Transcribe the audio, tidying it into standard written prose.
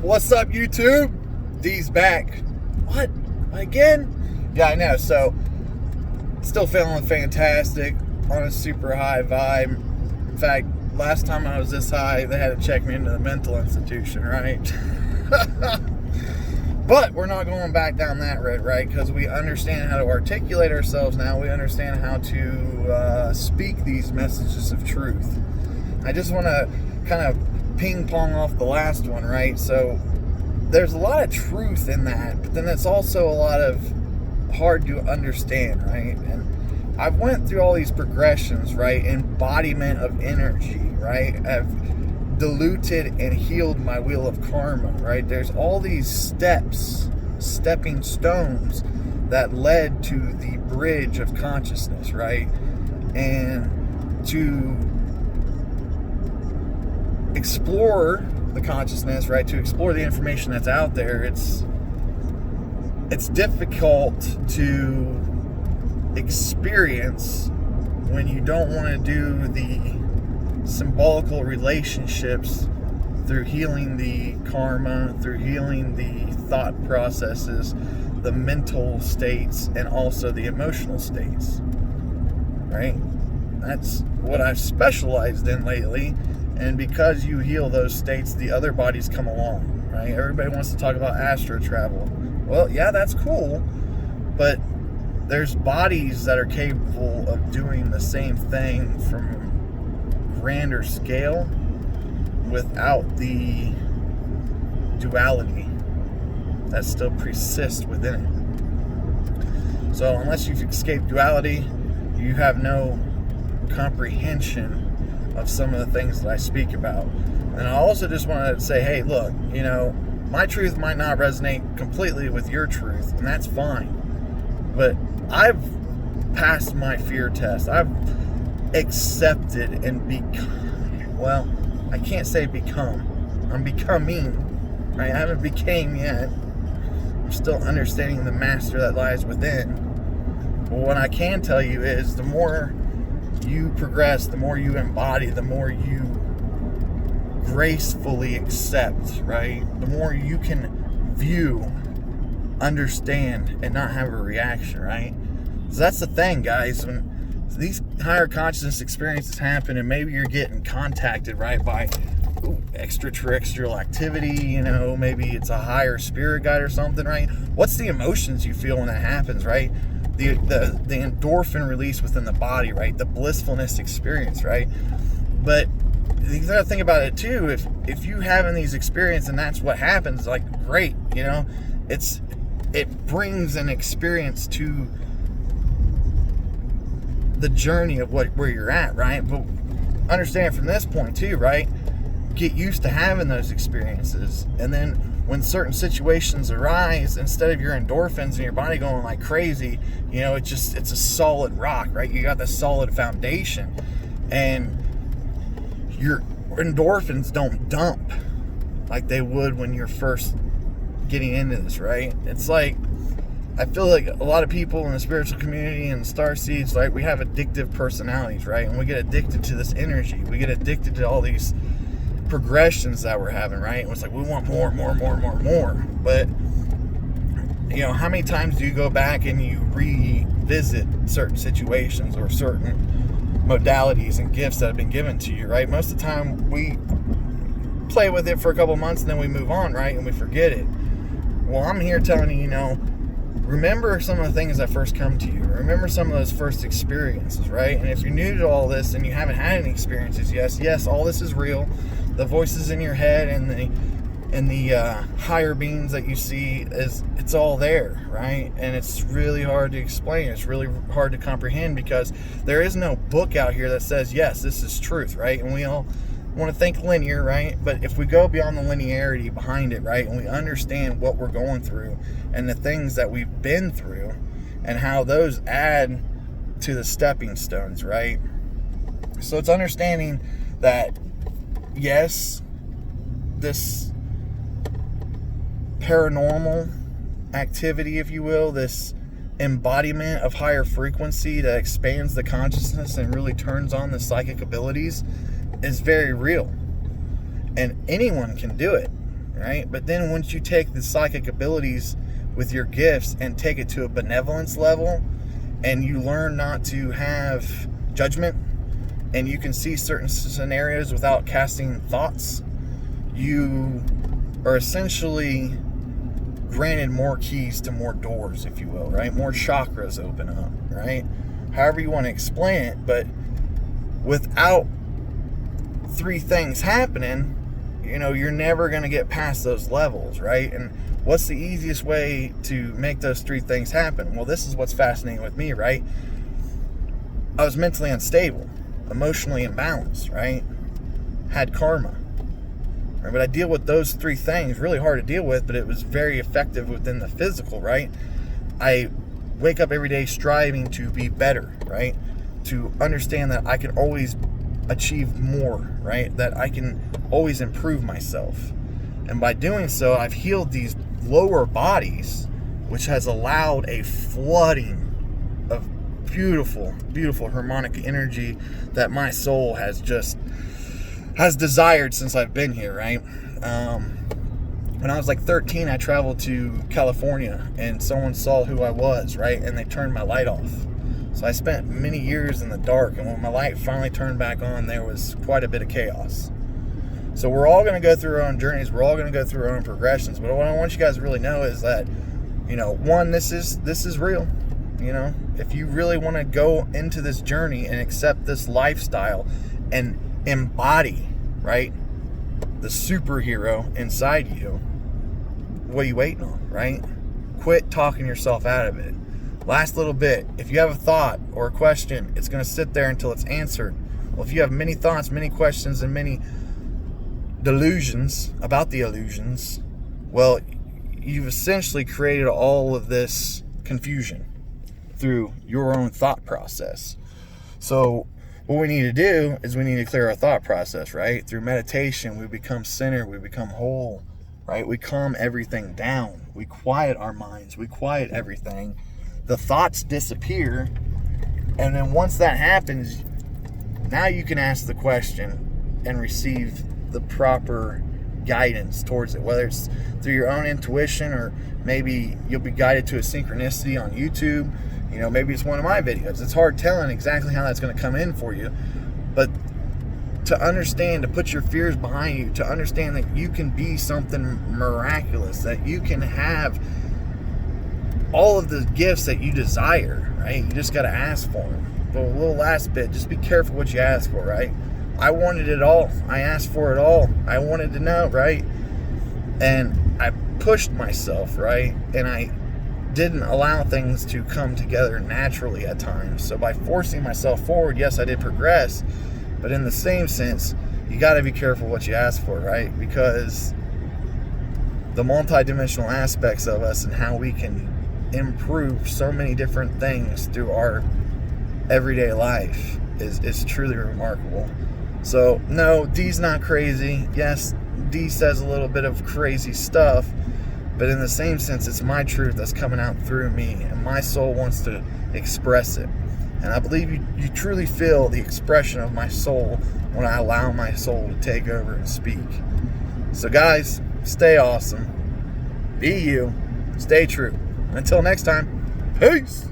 What's up, YouTube? D's back. What? Again? Yeah, I know. So, still feeling fantastic, on a super high vibe. In fact, last time I was this high, they had to check me into the mental institution, right? But we're not going back down that road, right? Because we understand how to articulate ourselves now. We understand how to speak these messages of truth. I just want to kind of ping pong off the last one, right? So there's a lot of truth in that, but then it's also a lot of hard to understand, right? And I've went through all these progressions, right? Embodiment of energy, right? I've diluted and healed my wheel of karma, right? There's all these stepping stones that led to the bridge of consciousness, right? And to explore the consciousness, right? To explore the information that's out there, it's difficult to experience when you don't want to do the symbolical relationships through healing the karma, through healing the thought processes, the mental states, and also the emotional states, right? That's what I've specialized in lately. And because you heal those states, the other bodies come along, right? Everybody wants to talk about astro travel. Well, yeah, that's cool, but there's bodies that are capable of doing the same thing from grander scale without the duality that still persists within it. So unless you've escaped duality, you have no comprehension of some of the things that I speak about. And I also just want to say, hey, look, my truth might not resonate completely with your truth, and that's fine. But I've passed my fear test. I've accepted and become, well, I can't say become. I'm becoming, right? I haven't became yet. I'm still understanding the master that lies within. But what I can tell you is the more you progress, the more you embody, the more you gracefully accept, right? The more you can view, understand, and not have a reaction, right? So that's the thing, guys. When these higher consciousness experiences happen, and maybe you're getting contacted, right, by extraterrestrial activity, maybe it's a higher spirit guide or something, right? What's the emotions you feel when that happens, right? The endorphin release within the body, right? The blissfulness experience, right? But you gotta think about it too. If you having these experiences and that's what happens, like, great, it brings an experience to the journey of where you're at, right? But understand from this point too, right? Get used to having those experiences, and then when certain situations arise, instead of your endorphins and your body going like crazy, it's a solid rock, right? You got this solid foundation, and your endorphins don't dump like they would when you're first getting into this, right? It's like, I feel like a lot of people in the spiritual community and star seeds, like, we have addictive personalities, right? And we get addicted to this energy. We get addicted to all these progressions that we're having, right? And it's like we want more. But how many times do you go back and you revisit certain situations or certain modalities and gifts that have been given to you, right? Most of the time we play with it for a couple months and then we move on, right? And we forget it. Well, I'm here telling you, remember some of the things that first come to you. Remember some of those first experiences, right? And if you're new to all this and you haven't had any experiences, yes, all this is real. The voices in your head and the higher beings that you see, it's all there, right? And it's really hard to explain. It's really hard to comprehend because there is no book out here that says, yes, this is truth, right? And we all want to think linear, right? But if we go beyond the linearity behind it, right, and we understand what we're going through and the things that we've been through and how those add to the stepping stones, right? So it's understanding that, yes, this paranormal activity, if you will, this embodiment of higher frequency that expands the consciousness and really turns on the psychic abilities is very real. And anyone can do it. right? But then once you take the psychic abilities with your gifts and take it to a benevolence level, and you learn not to have judgment, and you can see certain scenarios without casting thoughts, you are essentially granted more keys to more doors, if you will, right? More chakras open up, right? However you want to explain it, but without three things happening, you're never going to get past those levels, right? And what's the easiest way to make those three things happen? Well, this is what's fascinating with me, right? I was mentally unstable, emotionally imbalanced, right? Had karma. Right? But I deal with those three things, really hard to deal with, but it was very effective within the physical, right? I wake up every day striving to be better, right? To understand that I can always achieve more, right? That I can always improve myself. And by doing so, I've healed these lower bodies, which has allowed a flooding of beautiful, beautiful harmonic energy that my soul has desired since I've been here, right? When I was like 13, I traveled to California, and someone saw who I was, right? And they turned my light off. So I spent many years in the dark, and when my light finally turned back on, there was quite a bit of chaos. So we're all going to go through our own journeys. We're all going to go through our own progressions. But what I want you guys to really know is that, one, this is real. If you really want to go into this journey and accept this lifestyle and embody, right, the superhero inside you, what are you waiting on, right? Quit talking yourself out of it. Last little bit, if you have a thought or a question, it's going to sit there until it's answered. Well, if you have many thoughts, many questions, and many delusions about the illusions, well, you've essentially created all of this confusion through your own thought process. So what we need to do is we need to clear our thought process, right? Through meditation, we become centered, we become whole, right? We calm everything down. We quiet our minds. We quiet everything. The thoughts disappear. And then once that happens, now you can ask the question and receive the proper guidance towards it, whether it's through your own intuition, or maybe you'll be guided to a synchronicity on YouTube. Maybe it's one of my videos. It's hard telling exactly how that's going to come in for you, but to understand, to put your fears behind you, to understand that you can be something miraculous, that you can have all of the gifts that you desire, right? You just got to ask for them. But a little last bit, just be careful what you ask for, right? I wanted it all. I asked for it all. I wanted to know, right? And I pushed myself, right? And I didn't allow things to come together naturally at times. So by forcing myself forward, yes, I did progress. But in the same sense, you got to be careful what you ask for, right? Because the multidimensional aspects of us and how we can improve so many different things through our everyday life is truly remarkable. So no, Dee's not crazy. Yes, Dee says a little bit of crazy stuff, but in the same sense, it's my truth that's coming out through me, and my soul wants to express it. And I believe you truly feel the expression of my soul when I allow my soul to take over and speak. So guys, stay awesome. Be you. Stay true. Until next time, peace.